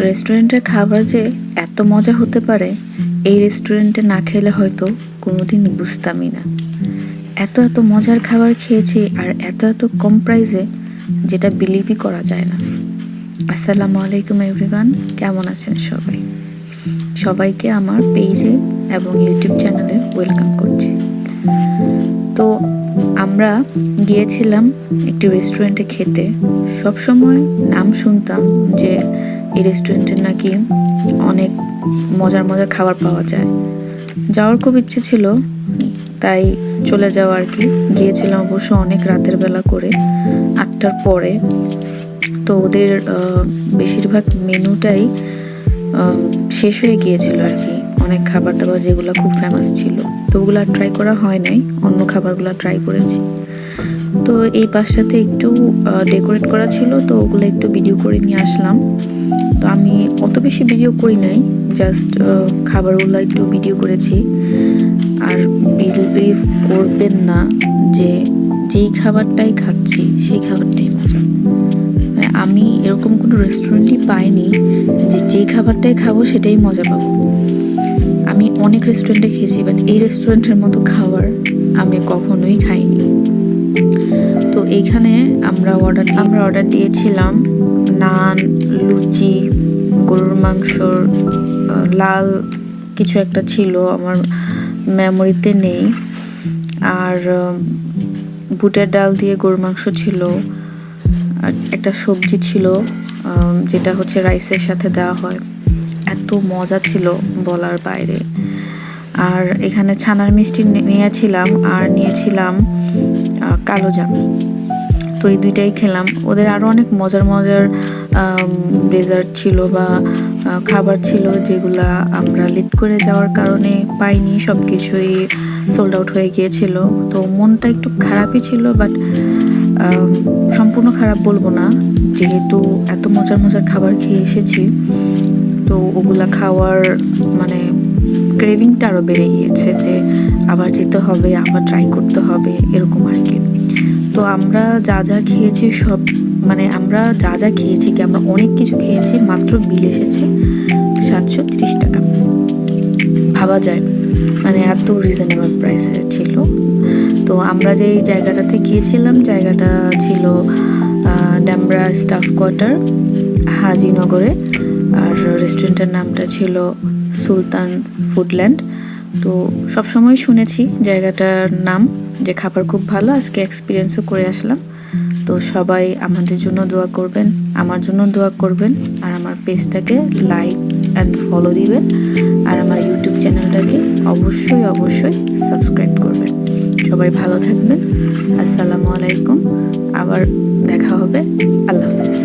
রেস্টুরেন্টের খাবার যে এত মজা হতে পারে এই রেস্টুরেন্টে না খেলে হয়তো কোনোদিন বুঝতামই না। এত এত মজার খাবার খেয়েছি আর এত এত কম প্রাইসে, যেটা বিলিভই করা যায় না। আসসালামু আলাইকুম এভরিওয়ান, কেমন আছেন সবাই? সবাইকে আমার পেজে এবং ইউটিউব চ্যানেলে ওয়েলকাম করছি। তো আমরা গিয়েছিলাম একটি রেস্টুরেন্টে খেতে। সবসময় নাম শুনতাম যে এই রেস্টুরেন্টে নাকি অনেক মজার মজার খাবার পাওয়া যায়। যাওয়ার খুব ইচ্ছে ছিল, তাই চলে যাওয়া আর কি। গিয়েছিলাম অবশ্য অনেক রাতের বেলা করে, 8টার পরে। তো ওদের বেশিরভাগ মেনুটাই শেষ হয়ে গিয়েছিল আর কি। অনেক খাবার দাবার যেগুলো খুব ফেমাস ছিল, তো ওগুলো ট্রাই করা হয় নাই, অন্য খাবারগুলো ট্রাই করেছি। তো এই পাশটাতে একটু ডেকোরেট করা ছিল, তো ওগুলো একটু ভিডিও করে নিয়ে আসলাম। তো আমি অত বেশি ভিডিও করি নাই, জাস্ট খাবারগুলো একটু ভিডিও করেছি। আর বিলিভ করবেন না যে যেই খাবারটাই খাচ্ছি সেই খাবারটাই মজা। মানে আমি এরকম কোনো রেস্টুরেন্টই পাইনি যে যেই খাবারটাই খাবো সেটাই মজা পাবো। আমি অনেক রেস্টুরেন্টে খেয়েছি, বাট এই রেস্টুরেন্টের মতো খাবার আমি কখনোই খাইনি। তো এইখানে আমরা অর্ডার দিয়েছিলাম নান, লুচি, গরুর মাংসর লাল কিছু একটা ছিল, আমার মেমোরিতে নেই। আর বুটের ডাল দিয়ে গরুর মাংস ছিল, আর একটা সবজি ছিল যেটা হচ্ছে রাইসের সাথে দেওয়া হয়। এত মজা ছিল বলার বাইরে। আর এখানে ছানার মিষ্টি নিয়েছিলাম, আর নিয়েছিলাম কালোজাম। তো এই দুইটাই খেলাম। ওদের আরও অনেক মজার মজার ডেজার্ট ছিল বা খাবার ছিল, যেগুলা আমরা লেট করে যাওয়ার কারণে পাইনি। সব কিছুই সোল্ড আউট হয়ে গিয়েছিল। তো মনটা একটু খারাপই ছিল, বাট সম্পূর্ণ খারাপ বলবো না, যেহেতু এত মজার মজার খাবার খেয়ে এসেছি। তো ওগুলা খাওয়ার মানে ক্রেভিংটা আরও বেড়ে গিয়েছে, যে আবার যেতে হবে, আবার ট্রাই করতে হবে, এরকম আর কি। তো আমরা যা যা খেয়েছি সব, মানে আমরা যা যা খেয়েছি কি আমরা অনেক কিছু খেয়েছি, মাত্র বিল এসেছে 730 টাকা। ভাবা যায়, মানে এত রিজনেবল প্রাইসে ছিল। তো আমরা যে জায়গাটাতে গিয়েছিলাম, জায়গাটা ছিল ডামরা স্টাফ কোয়ার্টার, হাজিনগরে। আর রেস্টুরেন্টের নামটা ছিল সুলতান ফুডল্যান্ড। তো সবসময় শুনেছি জায়গাটার নাম, যে খাবার খুব ভালো। আজকে এক্সপিরিয়েন্সও করে আসলাম। তো সবাই আমাদের জন্য দোয়া করবেন, আমার জন্য দোয়া করবেন, আর আমার পেজটাকে লাইক অ্যান্ড ফলো দিবেন, আর আমার ইউটিউব চ্যানেলটাকে অবশ্যই অবশ্যই সাবস্ক্রাইব করবেন। সবাই ভালো থাকবেন। আসসালামু আলাইকুম, আবার দেখা হবে। আল্লাহ হাফিজ।